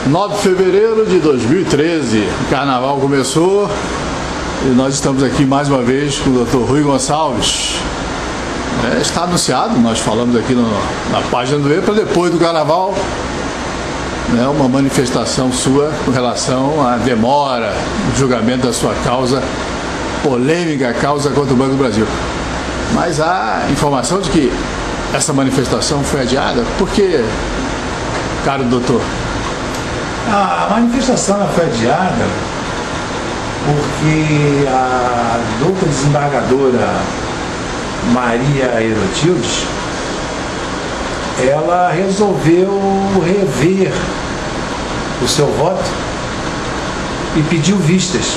9 de fevereiro de 2013, o carnaval começou e nós estamos aqui mais uma vez com o Dr. Rui Gonçalves. Está anunciado, nós falamos aqui na página do E, para depois do carnaval, uma manifestação sua com relação à demora do julgamento da sua causa, polêmica causa contra o Banco do Brasil. Mas há informação de que essa manifestação foi adiada. Por quê, caro doutor? A manifestação foi adiada porque a doutora desembargadora Maria Herotildes, ela resolveu rever o seu voto e pediu vistas,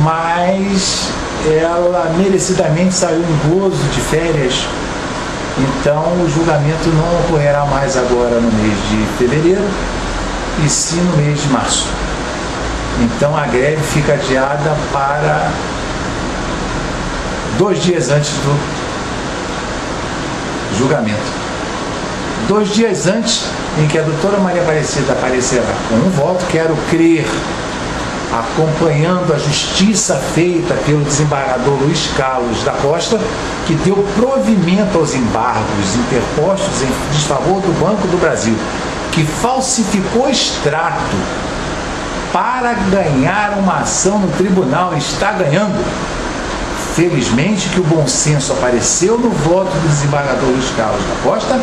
mas ela merecidamente saiu em gozo de férias. Então o julgamento não ocorrerá mais agora no mês de fevereiro, e sim no mês de março. Então a greve fica adiada para 2 dias antes do julgamento. 2 dias antes em que a doutora Maria Aparecida aparecerá com um voto, quero crer, acompanhando a justiça feita pelo desembargador Luiz Carlos da Costa, que deu provimento aos embargos interpostos em desfavor do Banco do Brasil, que falsificou extrato para ganhar uma ação no tribunal e está ganhando. Felizmente que o bom senso apareceu no voto do desembargador Luiz Carlos da Costa,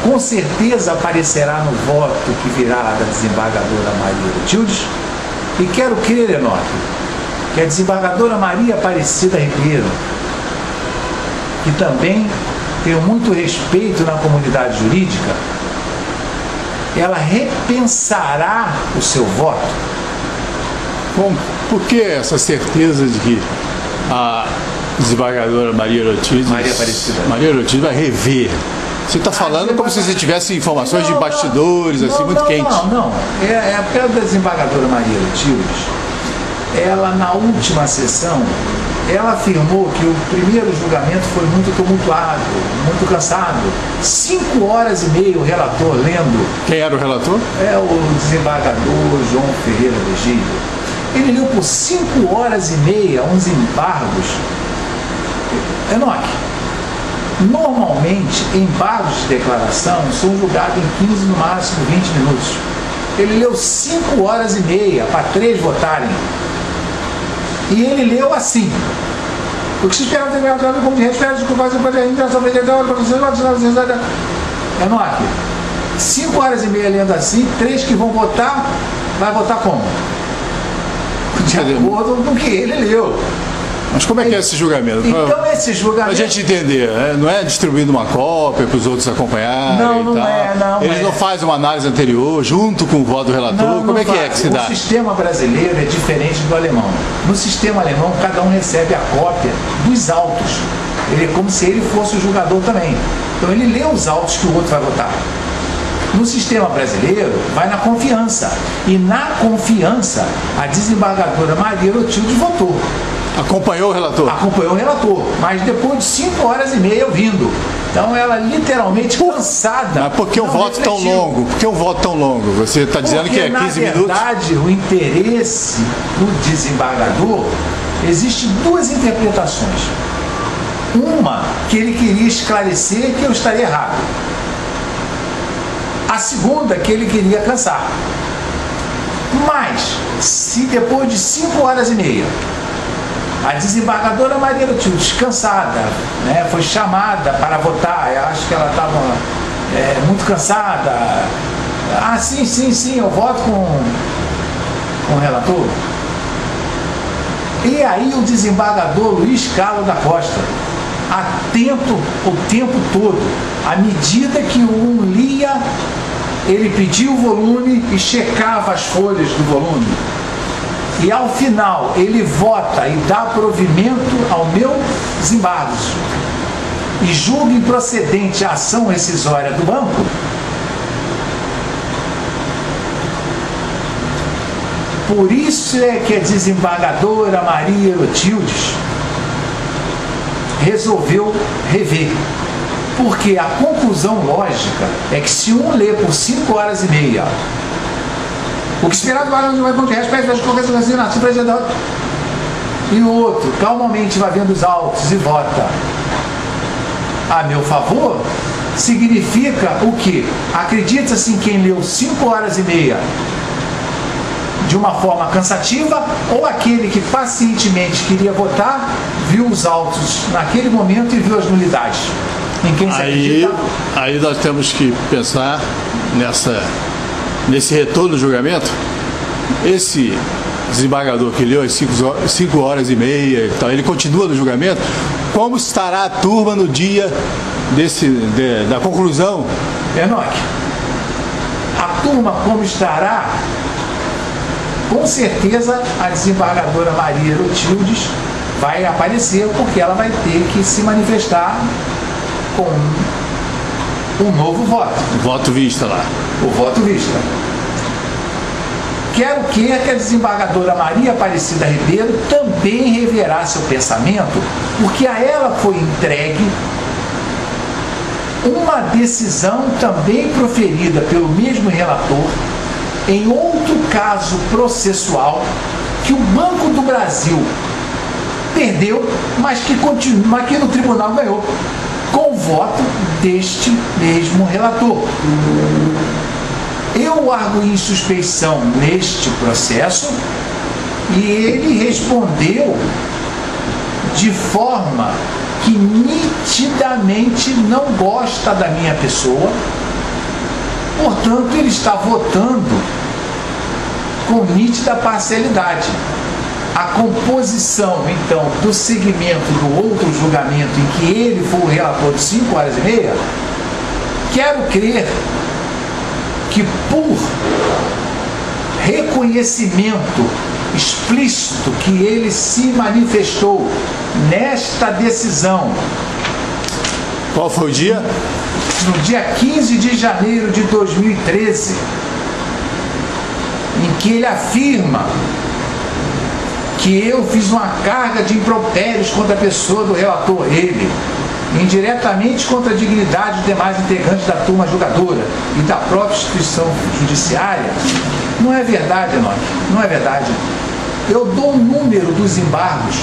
com certeza aparecerá no voto que virá da desembargadora Maria Herotildes. E quero crer, Enoque, que a desembargadora Maria Aparecida Ribeiro, que também tenho muito respeito na comunidade jurídica, ela repensará o seu voto. Bom, por que essa certeza de que a desembargadora Maria Herotildes vai rever? Você está falando como se você tivesse informações de bastidores, assim, muito quentes. Não. É a da desembargadora Maria Herotildes. Ela, na última sessão, ela afirmou que o primeiro julgamento foi muito tumultuado, muito cansado. 5 horas e meia o relator lendo. Quem era o relator? É o desembargador João Ferreira Virgílio. Ele leu por 5 horas e meia uns embargos. Enoque, normalmente, embargos de declaração são julgados em 15, no máximo 20 minutos. Ele leu 5 horas e meia para 3 votarem. E ele leu assim. O que se espera como de respeito, Enoque, 5 horas e meia lendo assim, 3 que vão votar, vai votar como? De acordo com o que ele leu. Mas como é que é esse julgamento? Então esse julgamento... Para a gente entender, não é distribuindo uma cópia para os outros acompanharem? Não, Eles não fazem uma análise anterior junto com o voto do relator? Como é que se dá? O sistema brasileiro é diferente do alemão. No sistema alemão, cada um recebe a cópia dos autos. Ele é como se ele fosse o julgador também. Então ele lê os autos que o outro vai votar. No sistema brasileiro, vai na confiança. E na confiança, a desembargadora Maria Herotildes votou. Acompanhou o relator? Acompanhou o relator, mas depois de 5 horas e meia ouvindo. Então ela literalmente cansada. Mas por que um voto tão longo? Por que um voto tão longo? Você está dizendo que é 15 minutos? Na verdade, o interesse do desembargador, existem 2 interpretações. Uma, que ele queria esclarecer que eu estaria errado. A segunda, que ele queria cansar. Mas, se depois de 5 horas e meia, a desembargadora Maria Herotildes, cansada, foi chamada para votar, eu acho que ela estava muito cansada. Sim, eu voto com o relator. E aí o desembargador Luiz Carlos da Costa, atento o tempo todo, à medida que um lia, ele pedia o volume e checava as folhas do volume. E ao final ele vota e dá provimento ao meu desembargos e julga improcedente a ação rescisória do banco. Por isso é que a desembargadora Maria Herotildes resolveu rever. Porque a conclusão lógica é que se um lê por 5 horas e meia, o que esperado vai contra respeito às qualquer assinatura presidente, e o outro calmamente vai vendo os autos e vota a meu favor, significa o quê? Acredita-se em quem leu 5 horas e meia de uma forma cansativa, ou aquele que pacientemente queria votar, viu os autos naquele momento e viu as nulidades? Em quem se acredita? Aí nós temos que pensar nesse retorno do julgamento. Esse desembargador que leu às 5 horas e meia e tal, ele continua no julgamento. Como estará a turma no dia da conclusão? Enoque, a turma como estará? Com certeza a desembargadora Maria Herotildes vai aparecer, porque ela vai ter que se manifestar com um novo voto. O voto vista lá. O voto vista. Quero que a desembargadora Maria Aparecida Ribeiro também reverá seu pensamento, porque a ela foi entregue uma decisão também proferida pelo mesmo relator em outro caso processual que o Banco do Brasil perdeu, mas que no tribunal ganhou, com o voto deste mesmo relator. Eu arguí suspeição neste processo e ele respondeu de forma que nitidamente não gosta da minha pessoa, portanto ele está votando com nítida parcialidade. A composição, então, do segmento do outro julgamento em que ele foi o relator de 5 horas e meia, quero crer que por reconhecimento explícito que ele se manifestou nesta decisão. Qual foi o dia? No dia 15 de janeiro de 2013, em que ele afirma que eu fiz uma carga de impropérios contra a pessoa do relator, ele, indiretamente contra a dignidade dos demais integrantes da turma julgadora e da própria instituição judiciária. Não é verdade, Enoque, não é verdade. Eu dou o número dos embargos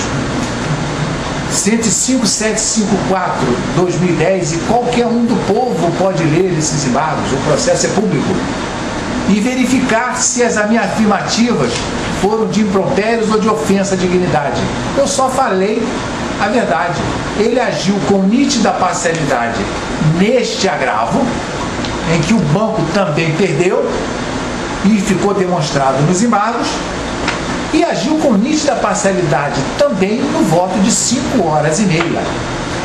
105.754/2010 e qualquer um do povo pode ler esses embargos, o processo é público, e verificar se as minhas afirmativas foram de impropérios ou de ofensa à dignidade. Eu só falei a verdade. Ele agiu com nítida parcialidade neste agravo, em que o banco também perdeu e ficou demonstrado nos embargos, e agiu com nítida parcialidade também no voto de 5 horas e meia.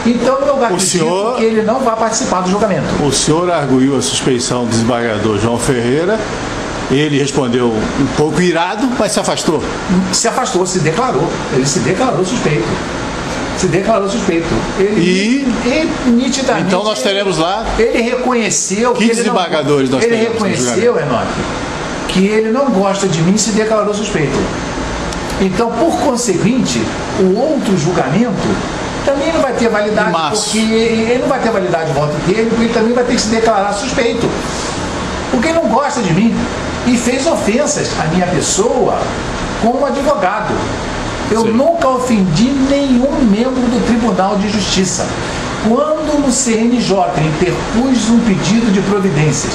Então eu acredito que ele não vai participar do julgamento. O senhor arguiu a suspeição do desembargador João Ferreira. Ele respondeu um pouco irado, mas se afastou. Se afastou, se declarou. Ele se declarou suspeito. Se declarou suspeito. Ele nitidamente. Então nós teremos lá. Ele reconheceu. Que desembargadores nós teremos? Ele reconheceu, Enoque, que ele não gosta de mim e se declarou suspeito. Então, por conseguinte, o outro julgamento também não vai ter validade, porque ele não vai ter validade o voto dele, porque ele também vai ter que se declarar suspeito. Porque ele não gosta de mim e fez ofensas à minha pessoa como advogado. Eu nunca ofendi nenhum membro do Tribunal de Justiça. Quando no CNJ interpus um pedido de providências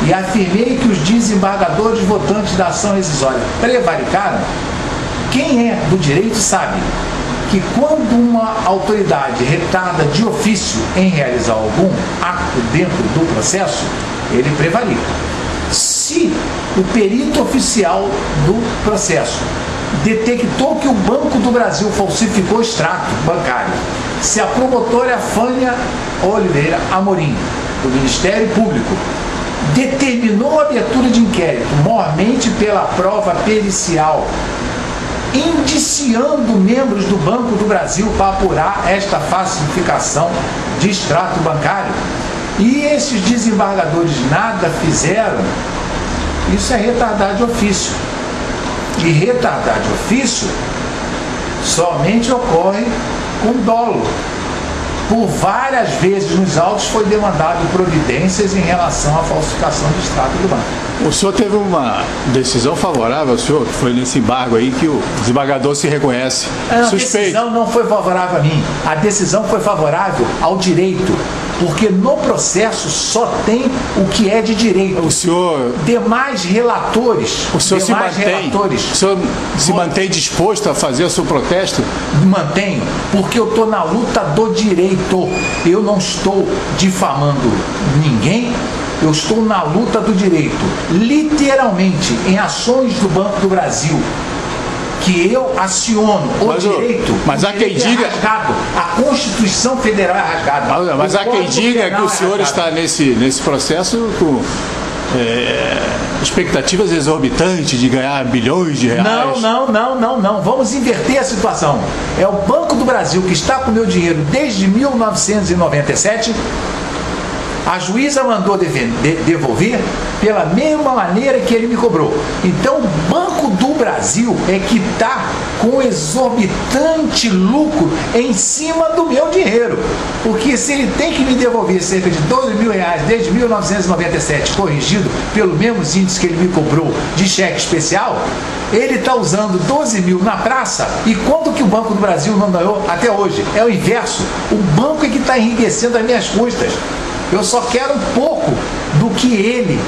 e afirmei que os desembargadores votantes da ação rescisória prevaricaram, quem é do direito sabe que quando uma autoridade retarda de ofício em realizar algum ato dentro do processo, ele prevarica. Se o perito oficial do processo detectou que o Banco do Brasil falsificou extrato bancário, se a promotora Fânia Oliveira Amorim, do Ministério Público, determinou a abertura de inquérito, mormente pela prova pericial, indiciando membros do Banco do Brasil para apurar esta falsificação de extrato bancário, e esses desembargadores nada fizeram, isso é retardar de ofício. E retardar de ofício somente ocorre com dolo. por várias vezes nos autos foi demandado providências em relação à falsificação do extrato do banco. O senhor teve uma decisão favorável, senhor, que foi nesse embargo aí que o desembargador se reconhece suspeito. A decisão não foi favorável a mim, a decisão foi favorável ao direito, porque no processo só tem o que é de direito. O senhor... Demais relatores... O senhor se mantém disposto a fazer o seu protesto? Mantenho, porque eu estou na luta do direito. Eu não estou difamando ninguém, eu estou na luta do direito. Literalmente, em ações do Banco do Brasil, que eu aciono o direito, mas há quem diga... rasgado, a Constituição Federal é rasgada. Mas há quem diga que o senhor está nesse processo com expectativas exorbitantes de ganhar bilhões de reais. Não. Vamos inverter a situação. É o Banco do Brasil que está com o meu dinheiro desde 1997. A juíza mandou devolver pela mesma maneira que ele me cobrou. Então o Banco do Brasil é que está com exorbitante lucro em cima do meu dinheiro. Porque se ele tem que me devolver cerca de 12 mil reais desde 1997, corrigido pelo mesmo índice que ele me cobrou de cheque especial, ele está usando 12 mil na praça. E quanto que o Banco do Brasil não ganhou até hoje? É o inverso. O banco é que está enriquecendo as minhas custas. Eu só quero um pouco do que ele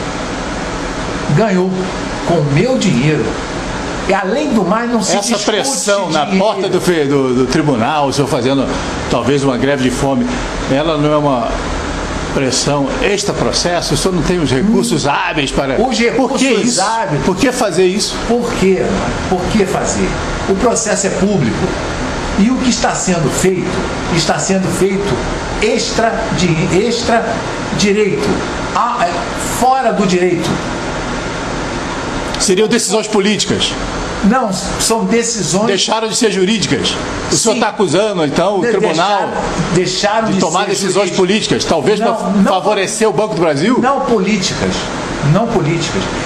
ganhou com o meu dinheiro. E além do mais, não se essa pressão na porta do tribunal, o senhor fazendo talvez uma greve de fome, ela não é uma pressão extra-processo? O senhor não tem os recursos hábeis para... Os recursos Por que isso? hábeis? Por que fazer isso? Por quê? Por que fazer? O processo é público. E o que está sendo feito extra direito, fora do direito. Seriam decisões políticas? Não, são decisões... Deixaram de ser jurídicas. O senhor está acusando, então, o tribunal deixaram de tomar decisões políticas, talvez para favorecer o Banco do Brasil? Não políticas.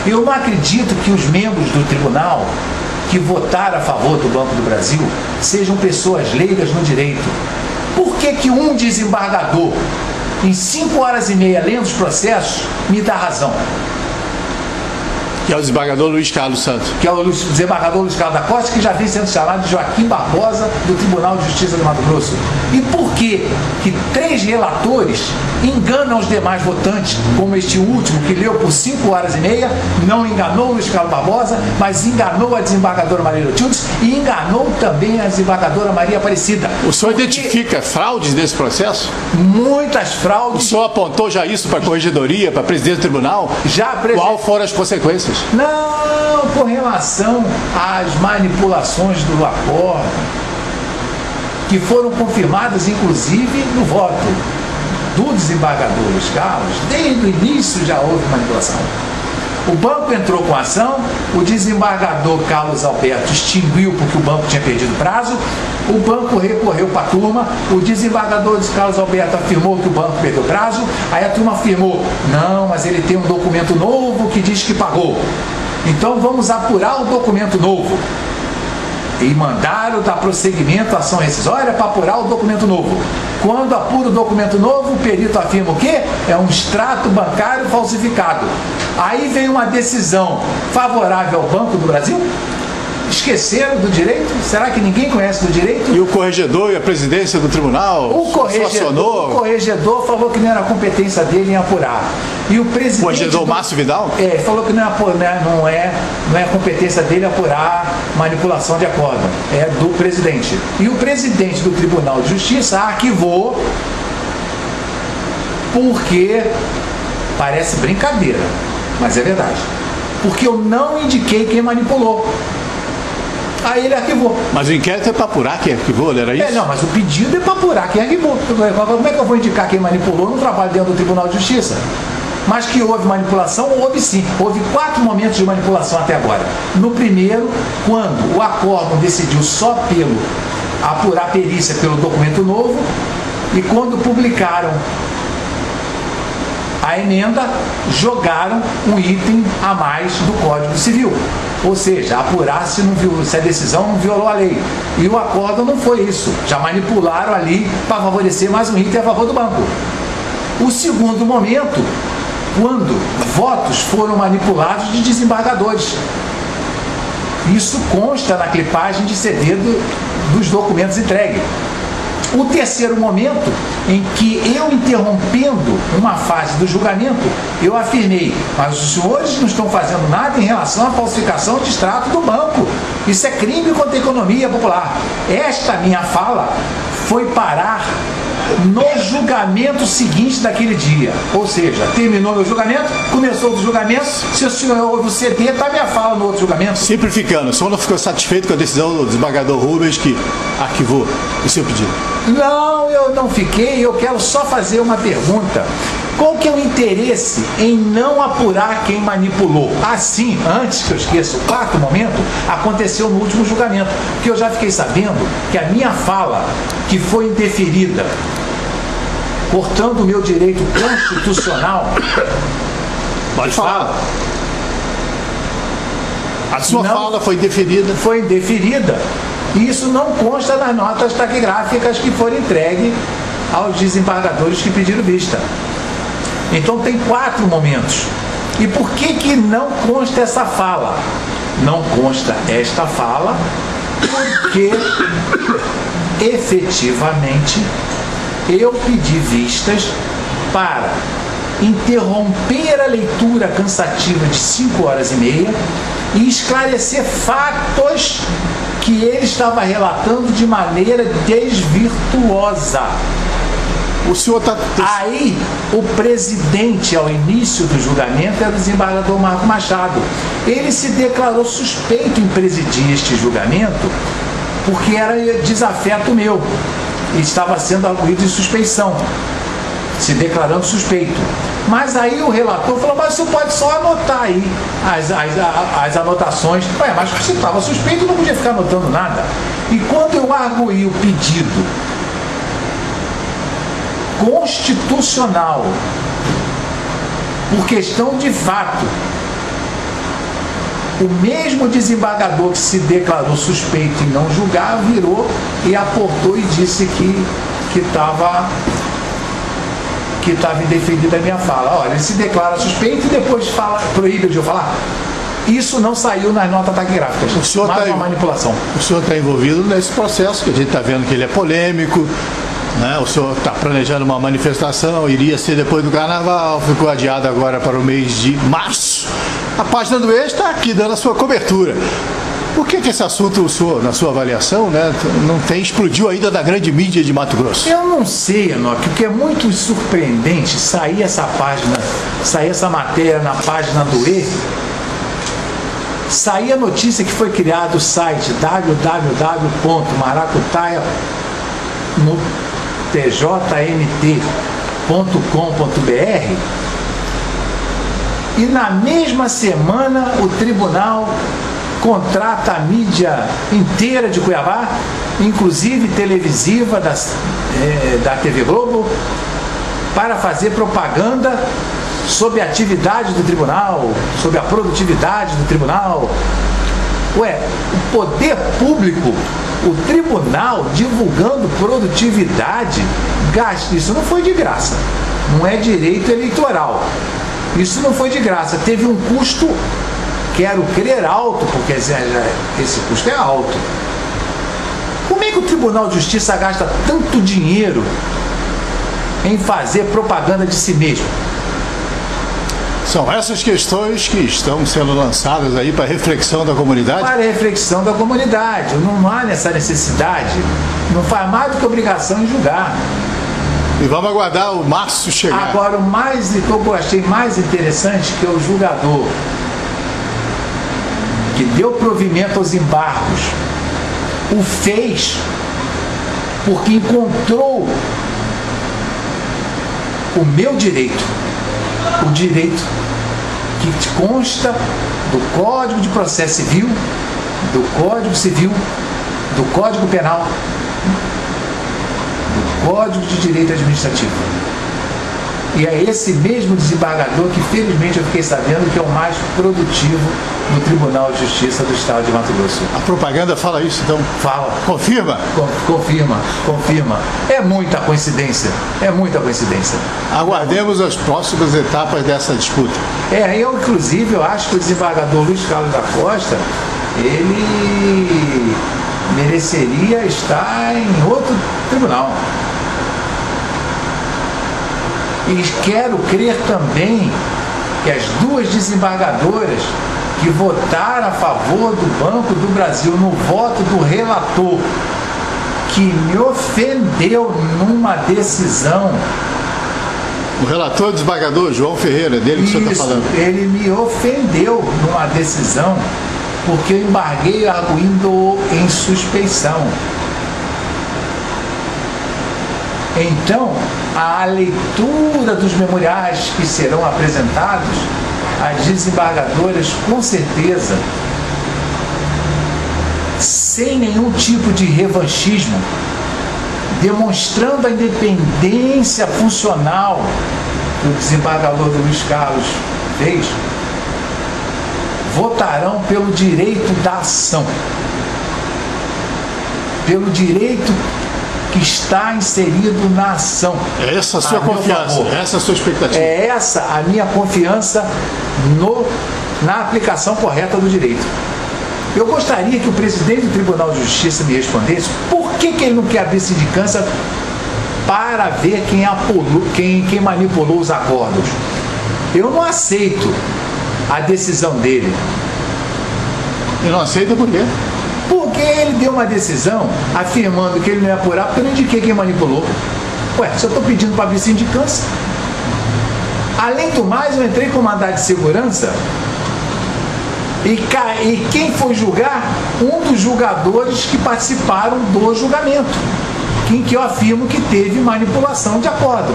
Eu não acredito que os membros do tribunal que votaram a favor do Banco do Brasil sejam pessoas leigas no direito. Por que um desembargador, em 5 horas e meia, lendo os processos, me dá razão? Que é o desembargador Luiz Carlos Santos. Que é o desembargador Luiz Carlos da Costa, que já vem sendo chamado de Joaquim Barbosa, do Tribunal de Justiça do Mato Grosso. E por que 3 relatores enganam os demais votantes, como este último, que leu por 5 horas e meia, não enganou o Luiz Carlos Barbosa, mas enganou a desembargadora Maria Lotildes e enganou também a desembargadora Maria Aparecida. O senhor identifica fraudes nesse processo? Muitas fraudes. O senhor apontou já isso para a corregedoria, para a presidente do tribunal? Qual foram as consequências? Não, com relação às manipulações do acordo, que foram confirmadas inclusive no voto do desembargador Luiz Carlos, desde o início já houve manipulação. O banco entrou com a ação, o desembargador Carlos Alberto extinguiu porque o banco tinha perdido prazo, o banco recorreu para a turma, o desembargador Carlos Alberto afirmou que o banco perdeu prazo, aí a turma afirmou, não, mas ele tem um documento novo que diz que pagou. Então vamos apurar o documento novo. E mandaram dar prosseguimento à ação rescisória para apurar o documento novo. Quando apura o documento novo, o perito afirma o quê? É um extrato bancário falsificado. Aí vem uma decisão favorável ao Banco do Brasil. Esqueceram do direito? Será que ninguém conhece do direito? E o corregedor e a presidência do tribunal? O corregedor falou que não era competência dele em apurar. E o presidente... O corregedor Márcio Vidal? Falou que não é competência dele apurar manipulação de acordo. É do presidente. E o presidente do Tribunal de Justiça arquivou porque parece brincadeira, mas é verdade. Porque eu não indiquei quem manipulou. Aí ele arquivou. Mas o inquérito é para apurar quem arquivou, não era isso? Não, mas o pedido é para apurar quem arquivou. Como é que eu vou indicar quem manipulou? Eu não trabalho dentro do Tribunal de Justiça. Mas que houve manipulação, houve sim. Houve 4 momentos de manipulação até agora. No primeiro, quando o acórdão decidiu só pelo apurar a perícia pelo documento novo, e quando publicaram a emenda, jogaram um item a mais do Código Civil. Ou seja, apurar se a decisão não violou a lei. E o acordo não foi isso. Já manipularam ali para favorecer mais um item a favor do banco. O segundo momento, quando votos foram manipulados de desembargadores. Isso consta na clipagem de CD dos documentos entregues. O terceiro momento, em que eu, interrompendo uma fase do julgamento, eu afirmei: mas os senhores não estão fazendo nada em relação à falsificação de extrato do banco. Isso é crime contra a economia popular. Esta minha fala foi parar no julgamento seguinte daquele dia. Ou seja, terminou meu julgamento, começou o julgamento, se o senhor ouve o CD, está minha fala no outro julgamento. Simplificando, o senhor não ficou satisfeito com a decisão do desembargador Rubens, que arquivou o seu pedido? Não, eu não fiquei. Eu quero só fazer uma pergunta. Qual que é o interesse em não apurar quem manipulou? Assim, antes que eu esqueça, o quarto momento aconteceu no último julgamento, porque eu já fiquei sabendo que a minha fala, que foi indeferida, cortando o meu direito constitucional... Pode falar. A sua fala foi indeferida? Foi indeferida. E isso não consta nas notas taquigráficas que foram entregues aos desembargadores que pediram vista. Então tem 4 momentos. E por que não consta essa fala? Não consta esta fala porque efetivamente eu pedi vistas para interromper a leitura cansativa de 5h30 e esclarecer fatos que ele estava relatando de maneira desvirtuosa. O senhor está... Aí, o presidente, ao início do julgamento, era o desembargador Marco Machado. Ele se declarou suspeito em presidir este julgamento porque era desafeto meu. E estava sendo arguido de suspeição, se declarando suspeito. Mas aí o relator falou: mas você pode só anotar aí as anotações. Ué, mas se estava suspeito, não podia ficar anotando nada. E quando eu arguí o pedido constitucional por questão de fato, o mesmo desembargador que se declarou suspeito em não julgar virou e aportou e disse que estava indeferida a minha fala. Olha, ele se declara suspeito e depois proíbe de eu falar. Isso não saiu nas notas taquigráficas. O senhor mais uma manipulação. O senhor está envolvido nesse processo, que a gente está vendo que ele é polêmico, né? O senhor está planejando uma manifestação, iria ser depois do carnaval, ficou adiado agora para o mês de março. A página do Ex está aqui dando a sua cobertura. Por que esse assunto, o senhor, na sua avaliação, né, não explodiu ainda da grande mídia de Mato Grosso? Eu não sei, Enoque, o que é muito surpreendente sair essa matéria na página do E, sair a notícia que foi criado o site www.maracutaia.tjmt.com.br e na mesma semana o tribunal contrata a mídia inteira de Cuiabá, inclusive televisiva da TV Globo, para fazer propaganda sobre a atividade do tribunal, sobre a produtividade do tribunal. Ué, o poder público, o tribunal divulgando produtividade, gasto, isso não foi de graça, não é direito eleitoral, isso não foi de graça, teve um custo, quero crer alto, porque esse custo é alto. Como é que o Tribunal de Justiça gasta tanto dinheiro em fazer propaganda de si mesmo? São essas questões que estão sendo lançadas aí para reflexão da comunidade? Para reflexão da comunidade. Não há essa necessidade. Não faz mais do que obrigação em julgar. E vamos aguardar o março chegar. Agora, o que eu achei mais interessante, que é o julgador que deu provimento aos embargos, o fez porque encontrou o meu direito, o direito que consta do Código de Processo Civil, do Código Civil, do Código Penal, do Código de Direito Administrativo. E é esse mesmo desembargador que, felizmente, eu fiquei sabendo que é o mais produtivo do Tribunal de Justiça do Estado de Mato Grosso. A propaganda fala isso, então? Fala. Confirma? Confirma. É muita coincidência. É muita coincidência. Aguardemos as próximas etapas dessa disputa. Eu, inclusive, eu acho que o desembargador Luiz Carlos da Costa, ele mereceria estar em outro tribunal. E quero crer também que as duas desembargadoras que votaram a favor do Banco do Brasil no voto do relator, que me ofendeu numa decisão. O relator desembargador João Ferreira, dele que o senhor está falando. Ele me ofendeu numa decisão porque eu embarguei arguindo em suspeição. Então, a leitura dos memoriais que serão apresentados, as desembargadoras, com certeza, sem nenhum tipo de revanchismo, demonstrando a independência funcional que o desembargador Luiz Carlos fez, votarão pelo direito da ação, pelo direito que está inserido na ação. É essa a sua confiança, essa a sua expectativa. É essa a minha confiança na aplicação correta do direito. Eu gostaria que o presidente do Tribunal de Justiça me respondesse por que ele não quer abrir sindicância para ver quem manipulou os acordos. Eu não aceito a decisão dele. E não aceita por quê? Porque ele deu uma decisão afirmando que ele não ia apurar porque eu não indiquei quem manipulou. Ué, se eu estou pedindo para abrir sindicância. Além do mais, eu entrei com mandado de segurança e quem foi julgar? Um dos julgadores que participaram do julgamento, em que eu afirmo que teve manipulação de acordo.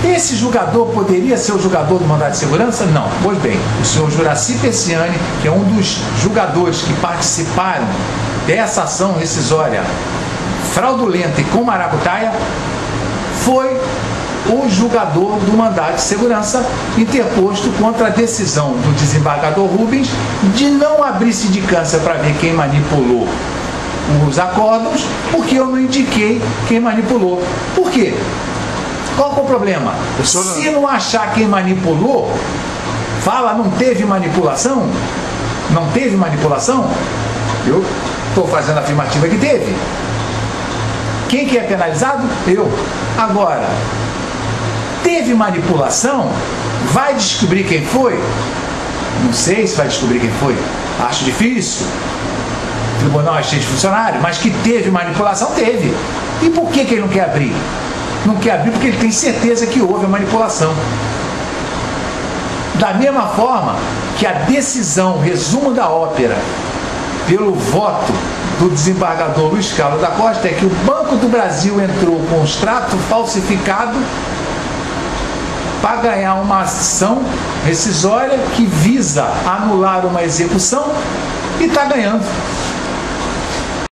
Esse julgador poderia ser o julgador do mandado de segurança? Não. Pois bem, o senhor Juraci Persiani, que é um dos julgadores que participaram dessa ação rescisória fraudulenta e com maracutaia, foi o julgador do mandado de segurança interposto contra a decisão do desembargador Rubens de não abrir sindicância para ver quem manipulou os acordos, porque eu não indiquei quem manipulou. Por quê? Qual é o problema? Se não achar quem manipulou, fala, não teve manipulação? Não teve manipulação? Eu estou fazendo a afirmativa que teve. Quem que é penalizado? Eu. Agora, teve manipulação? Vai descobrir quem foi? Não sei se vai descobrir quem foi. Acho difícil. O tribunal é cheio de funcionários, mas que teve manipulação, teve. E por que ele não quer abrir? Não quer abrir porque ele tem certeza que houve a manipulação. Da mesma forma que a decisão, resumo da ópera, pelo voto do desembargador Luiz Carlos da Costa, é que o Banco do Brasil entrou com um extrato falsificado para ganhar uma ação rescisória que visa anular uma execução e está ganhando.